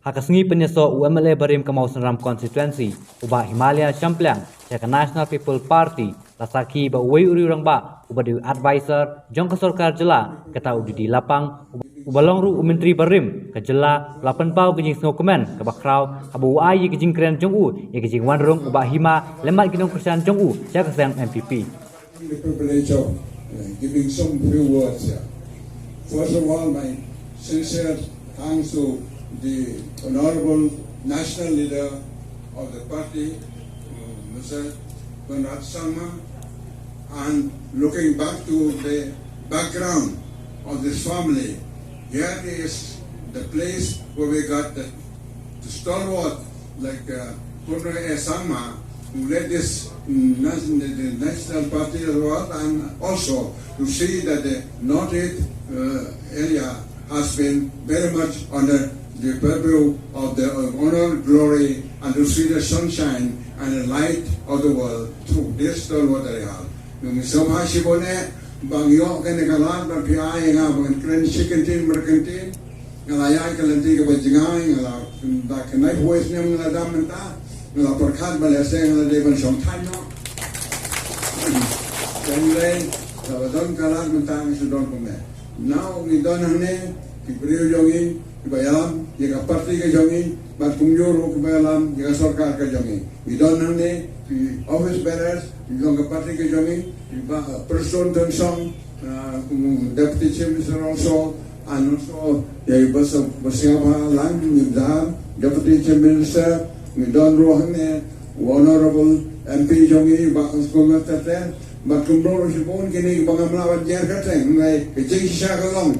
Hakasngi penyeso UMLA Barim Kamau Senram Constituency ubah Himalaya Champlang Cek National People Party lasaki ba uwi uri urang ba ubah di advisor jong ke sorkar jela kata D.D.Lapang ubalong ru menteri Barim ke jela Pynpaw ke Jingkmen ke bakrau abu ai ke Jingkmen jong u ye ke Jingwan Rung ubah Hima lemat ke dong Kristian jong u cek kesang MPP. The privilege of giving some few words here. First of all, my sincere thanks to the Honorable National Leader of the party, Mr. Bernard Sangma, and looking back to the background of this family, here is the place where we got the stalwart like Bernard Sangma, who led this the national party as well, and also to see that the Northeast area has been very much under the purview of the honor, glory, and to see the sunshine and the light of the world through this stalwart area. Sama sibone bangyo kene kalat ban piai nga ban kren chicken merkantin ngalaya kalanti ke bajingai ngala da kenai voice nem ngala damenta ngala perkat balese ngala de ban song tanyo denle don kalat mentang sudon kome. Now we don't have ki brio jongi ki bayalam ye ka parti ke jongi ba kumjoro ki bayalam ye ka sarkar ke jongi. We don't have ki office bearers ki ka parti ke jongi ki ba person dan song deputy chief minister also and also ye bas basiaba lang ni dam deputy chief minister we don't rohne honorable MP jongi ba ko tete ba kumjoro si bon kini ba ngamlawan jer ka teng ngai ke jing sha ka long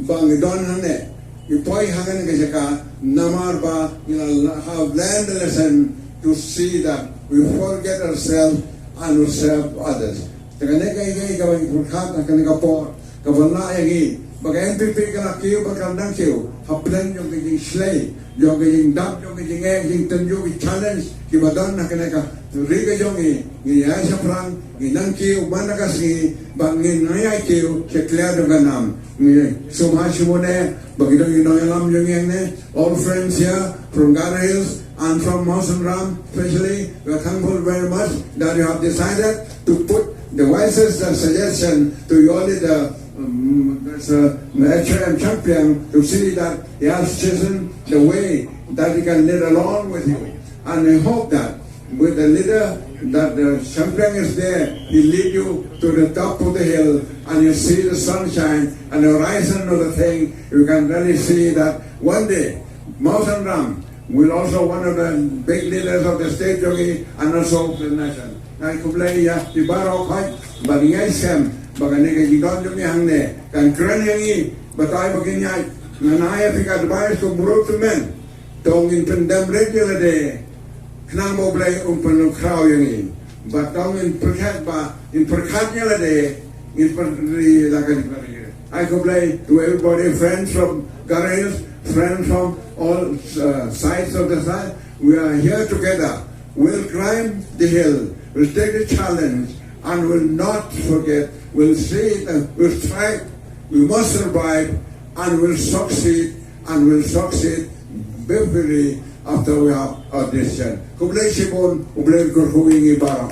bang don hane you poi hagan ke jaka namar ba have learned a lesson to see that we forget ourselves and we serve others. Tekane kai ka bang purkhat tekane ka por ka wala yagi bagai MPP ka kiu ba kandang kiu haplan yung jing slay yung jing dap yung jing jing tenju ki challenge ki badan nakane ka riga jongi ni asa prang ni nang kiu manakasi bangin naya kiu clear do ganam ni sumhashimone bagidong inoyalam yung ne all friends here from Ghana Hills and from Mountain Ram especially we are thankful very much that you have decided to put the wisest suggestion to your leader HM champion to see that he has chosen the way that he can lead along with you, and I hope that with the leader that the champion is there, he lead you to the top of the hill and you see the sunshine and the horizon of the thing. You can really see that one day Mountain Ram will also one of the big leaders of the state yogi and also of the nation. I complain ya di baro kai bagingai sem bagane ke gidon yogi hangne kan kran yangi batai baginyai nanaya fika advice to brought to men tong in pendam regular day knang mo blay umpan kraw yangi but tong in perkatnya la day in perri lagan I complain to everybody, friends from Ghana Hills, friends from all sides of the side. We are here together. We'll climb the hill. We'll take the challenge and we'll not forget. We'll see it, we'll strive. We must survive and we'll succeed beautifully after we have our decision. Kumulay sipon, ublay kurkuing ibara.